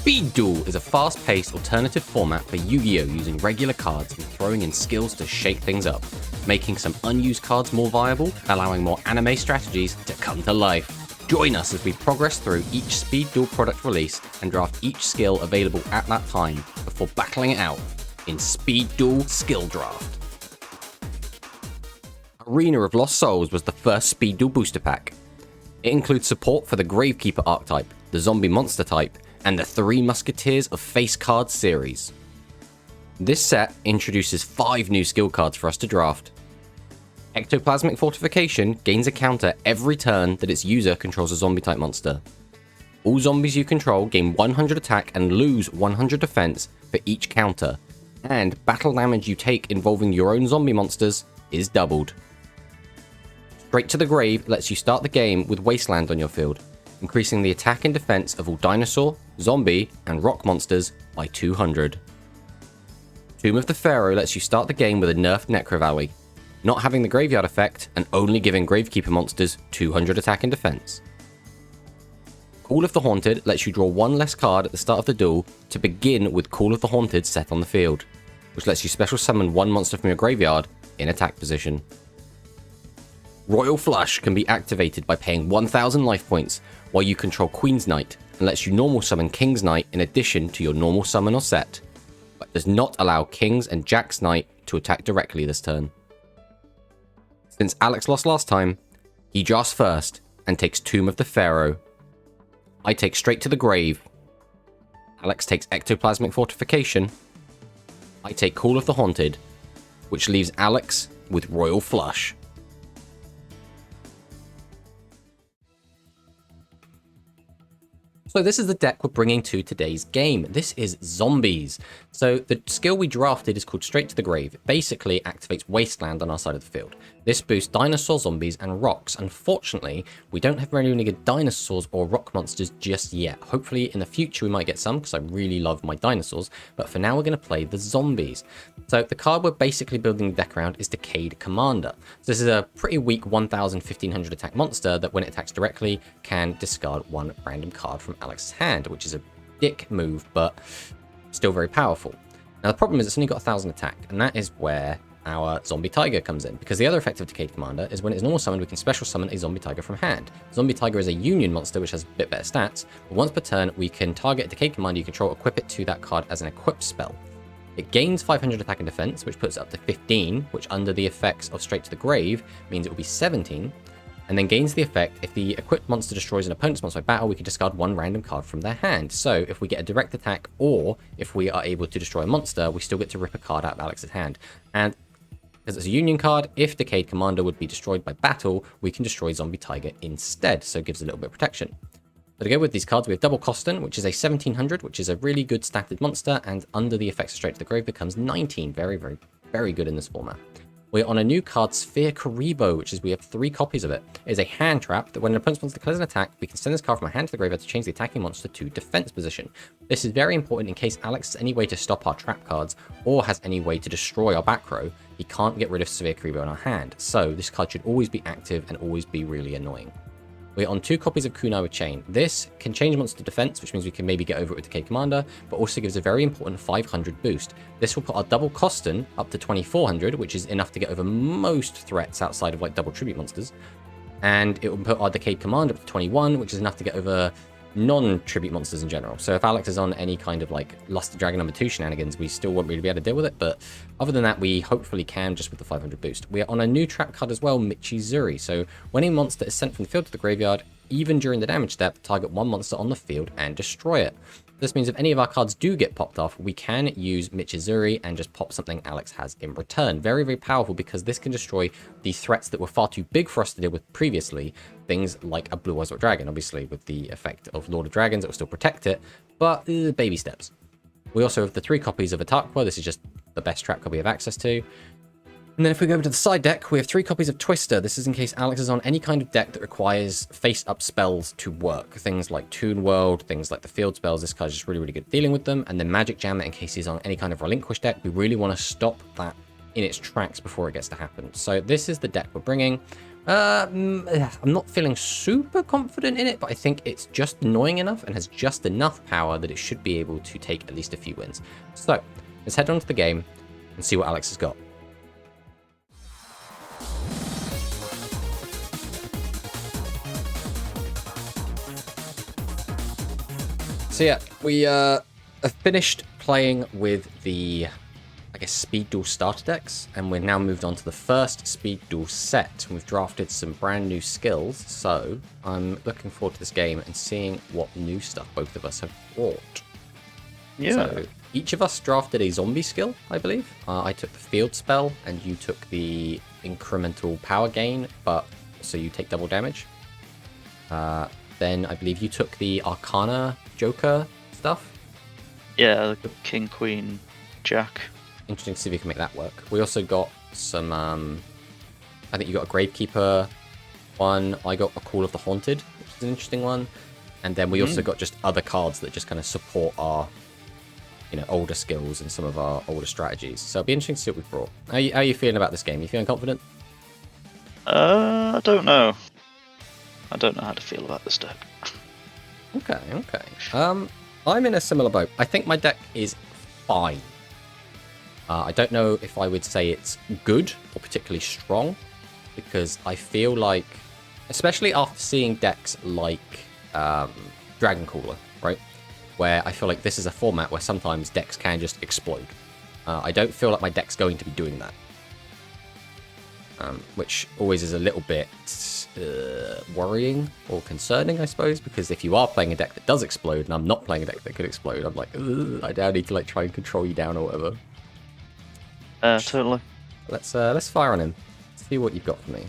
Speed Duel is a fast-paced alternative format for Yu-Gi-Oh! Using regular cards and throwing in skills to shake things up, making some unused cards more viable, allowing more anime strategies to come to life. Join us as we progress through each Speed Duel product release and draft each skill available at that time before battling it out in Speed Duel Skill Draft. Arena of Lost Souls was the first Speed Duel booster pack. It includes support for the Gravekeeper archetype, the Zombie Monster type, and the Three Musketeers of Face Cards series. This set introduces 5 new skill cards for us to draft. Ectoplasmic Fortification gains a counter every turn that its user controls a zombie type monster. All zombies you control gain 100 attack and lose 100 defense for each counter, and battle damage you take involving your own zombie monsters is doubled. Straight to the Grave lets you start the game with Wasteland on your field, increasing the attack and defense of all dinosaur, zombie, and rock monsters by 200. Tomb of the Pharaoh lets you start the game with a nerfed Necro Valley, not having the graveyard effect and only giving Gravekeeper monsters 200 attack and defense. Call of the Haunted lets you draw one less card at the start of the duel to begin with Call of the Haunted set on the field, which lets you special summon one monster from your graveyard in attack position. Royal Flush can be activated by paying 1000 life points while you control Queen's Knight, and lets you normal summon King's Knight in addition to your normal summon or set, but does not allow King's and Jack's Knight to attack directly this turn. Since Alex lost last time, he drafts first and takes Tomb of the Pharaoh. I take Straight to the Grave. Alex takes Ectoplasmic Fortification. I take Call of the Haunted, which leaves Alex with Royal Flush. So this is the deck we're bringing to today's game. This is Zombies. So the skill we drafted is called Straight to the Grave. It basically activates Wasteland on our side of the field. This boosts dinosaur, zombies, and rocks. Unfortunately, we don't have very many good dinosaurs or rock monsters just yet. Hopefully in the future we might get some, because I really love my dinosaurs. But for now we're going to play the zombies. So the card we're basically building the deck around is Decayed Commander. So this is a pretty weak 1500 attack monster that when it attacks directly can discard one random card from Alex's hand, which is a dick move, but still very powerful. Now the problem is it's only got 1000 attack, and that is where our Zombie Tiger comes in, because the other effect of Decayed Commander is when it's normal summoned, we can special summon a Zombie Tiger from hand. Zombie Tiger is a union monster which has a bit better stats, but once per turn we can target a Decayed Commander you control, equip it to that card as an equipped spell. It gains 500 attack and defense, which puts it up to 15, which under the effects of Straight to the Grave means it will be 17, and then gains the effect if the equipped monster destroys an opponent's monster by battle, we can discard one random card from their hand. So if we get a direct attack, or if we are able to destroy a monster, we still get to rip a card out of Alex's hand. And because it's a union card, if Decayed Commander would be destroyed by battle, we can destroy Zombie Tiger instead, so it gives a little bit of protection. So to go with these cards, we have Double Costin, which is a 1700, which is a really good statted monster, and under the effects of Straight to the Grave becomes 19. Very, very, very good in this format. We're on a new card, Sphere Karibo, which is we have 3 copies of it. It is a hand trap that when an opponent's monster declares an attack, we can send this card from our hand to the graveyard to change the attacking monster to defense position. This is very important in case Alex has any way to stop our trap cards or has any way to destroy our back row. He can't get rid of Sphere Karibo in our hand, so this card should always be active and always be really annoying. We're on 2 copies of Kunai with Chain. This can change monster defense, which means we can maybe get over it with Decayed Commander, but also gives a very important 500 boost. This will put our Double Costin up to 2400, which is enough to get over most threats outside of like double tribute monsters. And it will put our Decayed Commander up to 21, which is enough to get over non-tribute monsters in general. So if Alex is on any kind of like Lusted Dragon number 2 shenanigans, we still won't really be able to deal with it, but other than that, we hopefully can just with the 500 boost. We are on a new trap card as well, Michizuri. So when a monster is sent from the field to the graveyard, even during the damage step, target one monster on the field and destroy it. This means if any of our cards do get popped off, we can use Michizuri and just pop something Alex has in return. Very, very powerful because this can destroy the threats that were far too big for us to deal with previously. Things like a Blue Eyes White Dragon, obviously with the effect of Lord of Dragons, it will still protect it, but baby steps. We also have the 3 copies of Atakwa. This is just the best trap card we have access to. And then if we go over to the side deck, we have 3 copies of Twister. This is in case Alex is on any kind of deck that requires face-up spells to work. Things like Toon World, things like the field spells. This card is just really, really good at dealing with them. And then Magic Jammer in case he's on any kind of relinquish deck. We really want to stop that in its tracks before it gets to happen. So this is the deck we're bringing. I'm not feeling super confident in it, but I think it's just annoying enough and has just enough power that it should be able to take at least a few wins. So, let's head on to the game and see what Alex has got. So yeah, we have finished playing with the, I guess, Speed Duel starter decks, and we're now moved on to the first Speed Duel set. We've drafted some brand new skills, so I'm looking forward to this game and seeing what new stuff both of us have brought. Yeah. So each of us drafted a zombie skill, I believe. I took the field spell, and you took the incremental power gain, but so you take double damage. Then I believe you took the Arcana Joker stuff. Yeah, like a King, Queen, Jack. Interesting to see if we can make that work. We also got some, I think you got a Gravekeeper one. I got a Call of the Haunted, which is an interesting one. And then we also got just other cards that just kind of support our, you know, older skills and some of our older strategies. So it'll be interesting to see what we've brought. How are you feeling about this game? You feeling confident? I don't know. I don't know how to feel about this deck. Okay. I'm in a similar boat. I think my deck is fine. I don't know if I would say it's good or particularly strong, because I feel like, especially after seeing decks like Dragoncaller, right, where I feel like this is a format where sometimes decks can just explode. I don't feel like my deck's going to be doing that, which always is a little bit worrying or concerning, I suppose, because if you are playing a deck that does explode and I'm not playing a deck that could explode, I'm like, I now need to like try and control you down or whatever. Totally. Let's fire on him. See what you've got for me.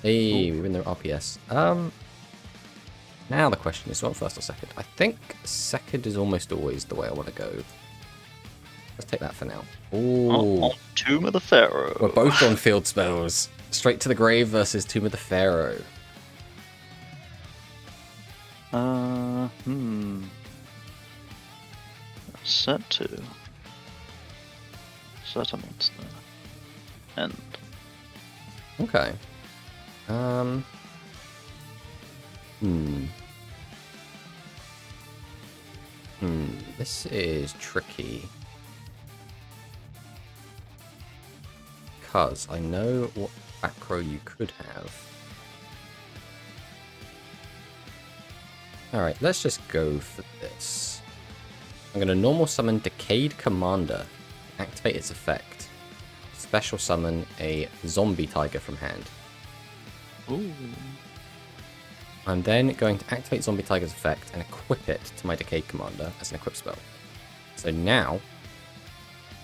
Hey, we're in the RPS. Now the question is, what, first or second? I think second is almost always the way I want to go. Let's take that for now. Ooh. On Tomb of the Pharaoh. We're both on field spells. Straight to the Grave versus Tomb of the Pharaoh. Set 2. Set a monster. End. Okay. This is tricky. Because I know what back row you could have. Alright, let's just go for this. I'm going to normal summon Decayed Commander. Activate its effect. Special summon a zombie tiger from hand. Ooh. I'm then going to activate Zombie Tiger's effect and equip it to my Decayed Commander as an equip spell. So now,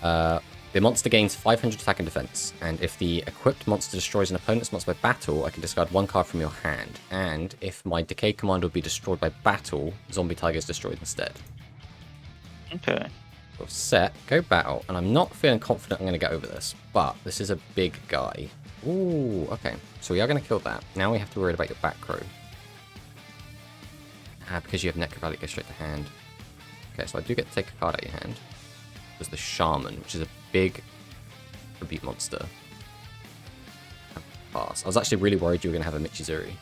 the monster gains 500 attack and defense, and if the equipped monster destroys an opponent's monster by battle, I can discard one card from your hand. And if my Decayed Commander would be destroyed by battle, Zombie Tiger is destroyed instead. Okay. So set, go battle, and I'm not feeling confident I'm going to get over this, but this is a big guy. Ooh, okay. So we are going to kill that. Now we have to worry about your back row. Because you have Necrovallic, go straight to hand. Okay, so I do get to take a card out of your hand. There's the Shaman, which is a big tribute monster. Pass. I was actually really worried you were going to have a Michizuri.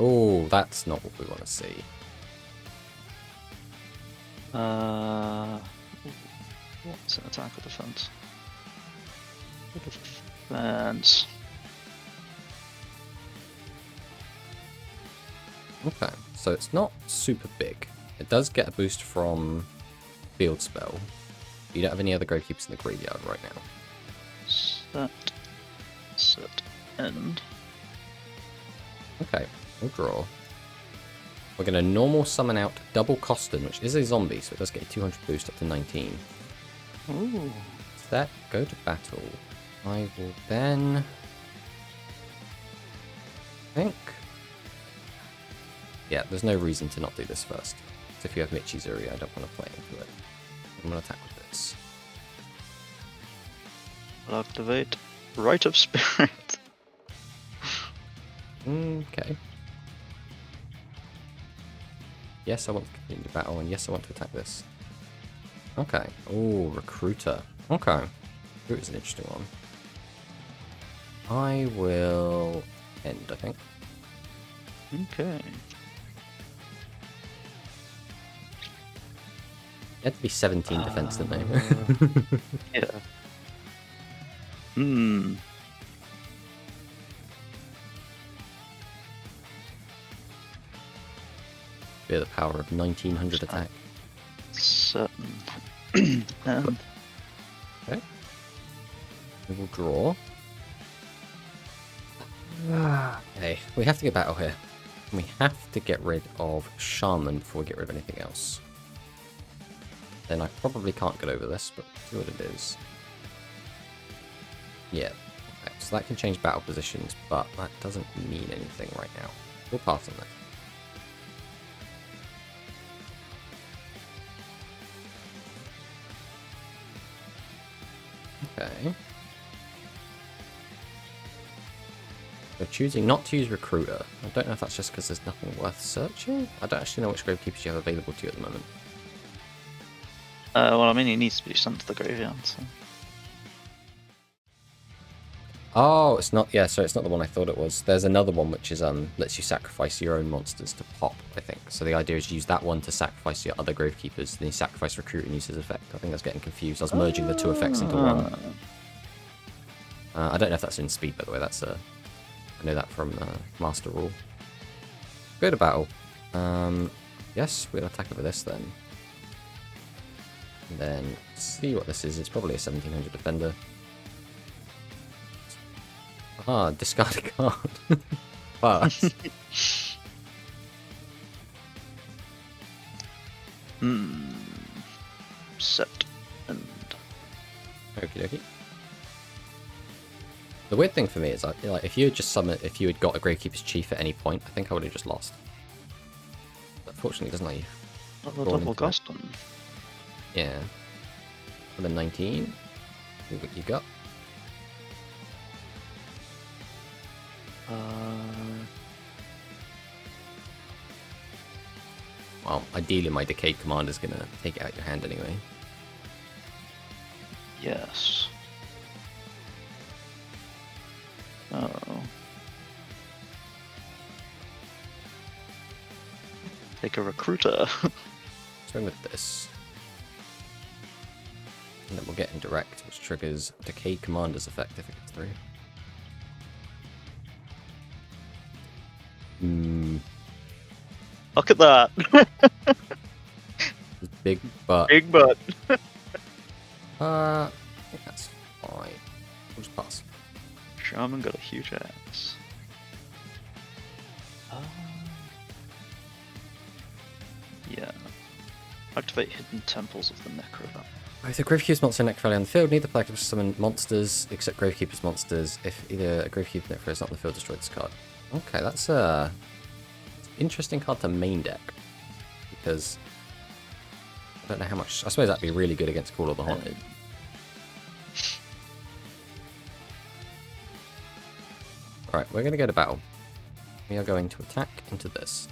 Oh, that's not what we want to see. What's an attack or defense? Defense. Okay, so it's not super big. It does get a boost from Field Spell. You don't have any other Gravekeepers in the graveyard right now. Set, end. Okay, we'll draw. We're going to normal summon out Double Costin, which is a zombie, so it does get a 200 boost up to 19. Ooh. Set, go to battle. I will then... think... yeah, there's no reason to not do this first. So if you have Michizuri, I don't want to play into it. I'm going to attack with this. I'll activate Rite of Spirit. Okay. Yes, I want to continue the battle, and yes, I want to attack this. Okay. Oh, Recruiter. Okay. Recruiter's an interesting one. I will end, I think. Okay. It had to be 17 defense, didn't they? Yeah. Hmm. Be the power of 1900 attack. Certain. Okay. We will draw. Okay, we have to get battle here. We have to get rid of Shaman before we get rid of anything else. Then I probably can't get over this, but see what it is. Yeah. Okay, so that can change battle positions, but that doesn't mean anything right now. We'll pass on that. Okay. We're choosing not to use Recruiter. I don't know if that's just because there's nothing worth searching. I don't actually know which Gravekeepers you have available to you at the moment. Well, I mean, he needs to be sent to the graveyard, so... Oh, it's not. Yeah, so it's not the one I thought it was. There's another one which is lets you sacrifice your own monsters to pop, I think. So the idea is you use that one to sacrifice your other Gravekeepers, then you sacrifice Recruit and use his effect. I think that's getting confused. I was merging the two effects into one. I don't know if that's in Speed, by the way. That's I know that from Master Rule. Go to battle. Yes, we'll attack over this then. And then see what this is. It's probably a 1700 defender. Ah, discard a card. Pass. Set and... Okie dokie. The weird thing for me is, like, if you had just summoned, if you had got a Gravekeeper's Chief at any point, I think I would have just lost. But fortunately, it doesn't let you. Double custom. Yeah. For the 19, see what you got. Well, ideally my Decayed Commander's gonna take it out your hand anyway. Yes. Oh. Take a Recruiter. Let's go with this. And then we'll get Indirect, which triggers Decayed Commander's effect if it gets through. Look at that. Big butt. Big butt. I think that's fine. We'll just pass. Shaman got a huge axe. Yeah. Activate hidden temples of the Necro. Both a Gravekeeper's monster and Necro on the field. Neither player can summon monsters except Gravekeeper's monsters. If either a Gravekeeper or Necro is not in the field, destroy this card. Okay, that's a interesting card to main deck. Because I don't know how much. I suppose that'd be really good against Call of the Haunted. Alright, we're going to go to battle. We are going to attack into this.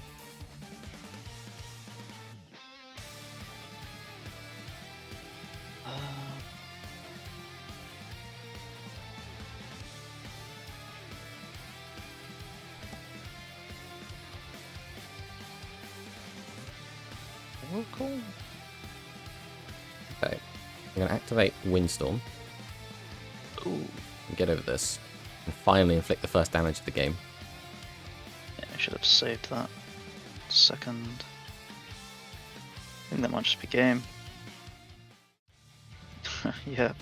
Oh, cool. Okay, I'm going to activate Windstorm. Ooh. And get over this. And finally inflict the first damage of the game. Yeah, I should have saved that. Second. I think that might just be game. Yeah.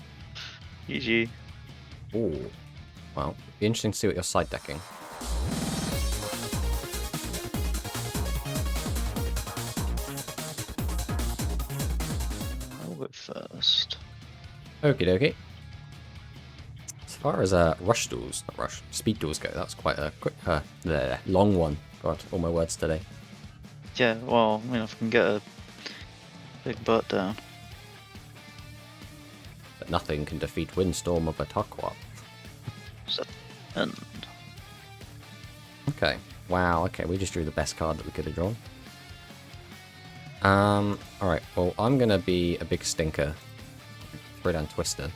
GG. Ooh. Well, be interesting to see what you're side decking. I'll go first. Okie dokie. As far as rush duels, not rush, speed duels go, that's quite a quick, long one. God, all my words today. Yeah, well, I mean, if I can get a big butt down. But nothing can defeat Windstorm of Atakwa. Set end. Okay. Wow, okay, we just drew the best card that we could have drawn. Alright, well, I'm gonna be a big stinker. Throw down Twister.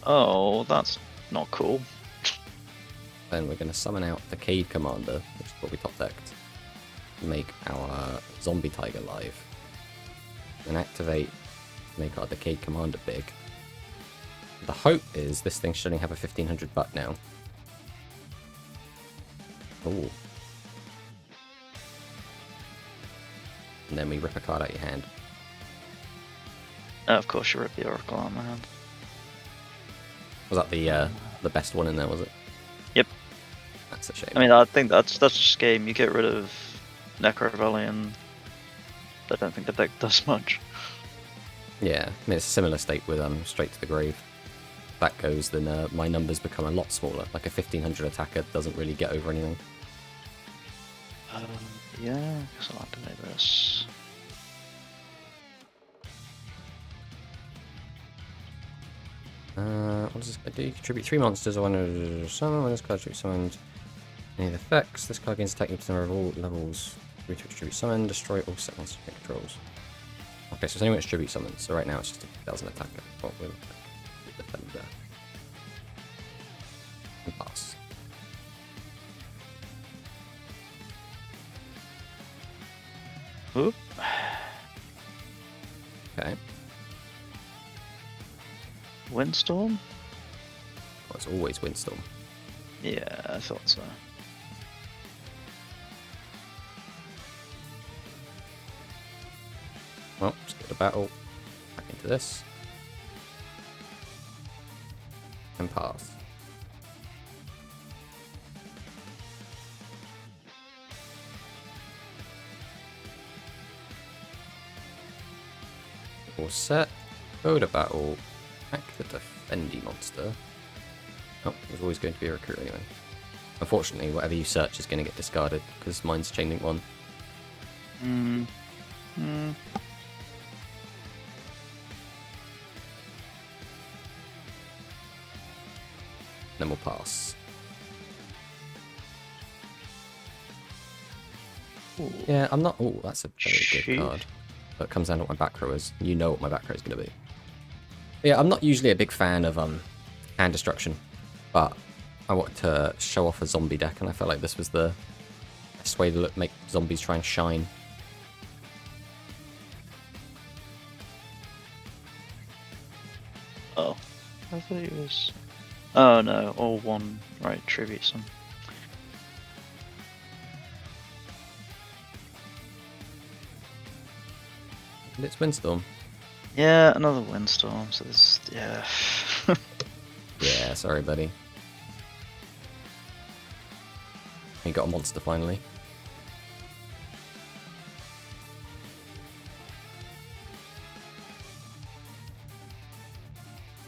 Oh, that's not cool. Then we're going to summon out the Cade Commander, which is what we top decked. Make our Zombie Tiger live. And activate, make our Decade Commander big. The hope is this thing should only have a 1500 buck now. Ooh. And then we rip a card out your hand. Of course, you rip the Oracle out of my hand. Was that the best one in there, was it? Yep. That's a shame. I mean, I think that's just game. You get rid of Necro Valley, and I don't think the deck does much. Yeah, I mean, it's a similar state with Straight to the Grave. If that goes, then my numbers become a lot smaller. Like a 1500 attacker doesn't really get over anything. Yeah, because I'll activate this. What does this do? Contribute 3 monsters or one of summon. When this card contributes summoned any of the effects, this card gains attack equal to the number of all levels. Contribute summon, destroy all set monsters it controls. Okay, so it's only when it's tribute summon, so right now it's just a 1000 attacker. What will defender? And pass. Oop. Okay. Windstorm? Well, it's always Windstorm. Yeah, I thought so. Well, just get a battle. Back into this. And pass. All set. Go to battle. Attack the defendy monster. Oh, there's always going to be a recruit anyway. Unfortunately, whatever you search is going to get discarded because mine's Chain Link 1. Then we'll pass. Ooh. Yeah, I'm not. Oh, that's a very good Sheesh. card. But it comes down to what my back row is. You know what my back row is going to be. But yeah, I'm not usually a big fan of hand destruction, but I wanted to show off a zombie deck, and I felt like this was the best way to make zombies try and shine. Oh, I thought it was. Oh no, all one. Right, tribute some. And it's Windstorm. Yeah, another Windstorm. So this, yeah. Yeah, sorry, buddy. You got a monster finally.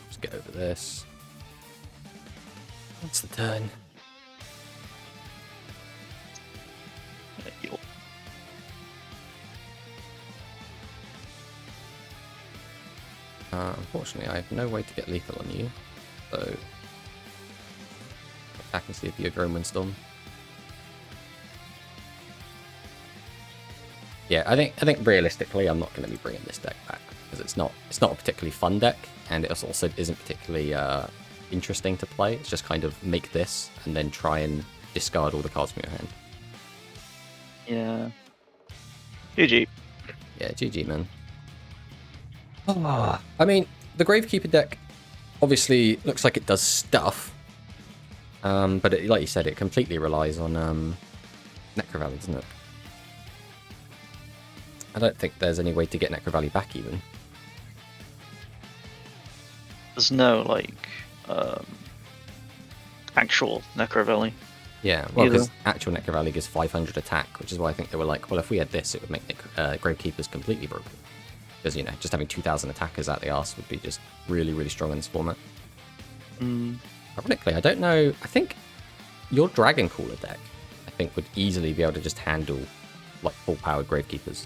Let's get over this. That's the turn. Unfortunately, I have no way to get lethal on you, so attack and see if you have your own Windstorm. Yeah, I think realistically, I'm not going to be bringing this deck back because it's not a particularly fun deck, and it also isn't particularly interesting to play. It's just kind of make this and then try and discard all the cards from your hand. Yeah. GG. Yeah, GG, man. I mean, the Gravekeeper deck obviously looks like it does stuff, but like you said, it completely relies on Necro Valley, doesn't it? I don't think there's any way to get Necro Valley back, even. There's no, like, actual Necro Valley. Yeah, well, because actual Necro Valley gives 500 attack, which is why I think they were like, well, if we had this, it would make Gravekeepers completely broken. Because, you know, just having 2,000 attackers out the arse would be just really, really strong in this format. Ironically, I don't know. I think your Dragon Caller deck, I think, would easily be able to just handle, like, full-powered Gravekeepers,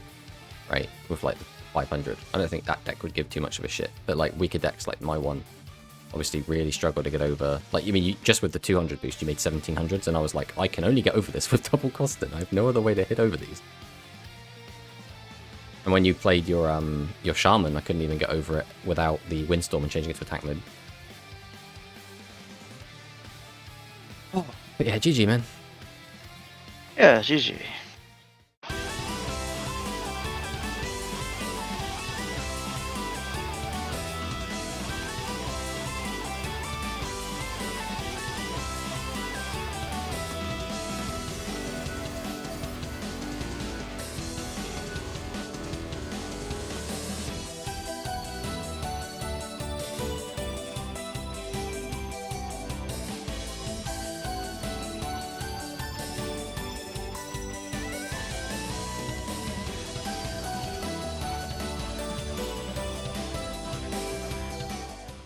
right? With, like, 500. I don't think that deck would give too much of a shit. But, like, weaker decks like my one obviously really struggle to get over. Like, I mean, just with the 200 boost, you made 1700s, and I was like, I can only get over this with double costing. I have no other way to hit over these. And when you played your Shaman, I couldn't even get over it without the Windstorm and changing it to attack mode. But yeah, GG, man. Yeah, GG.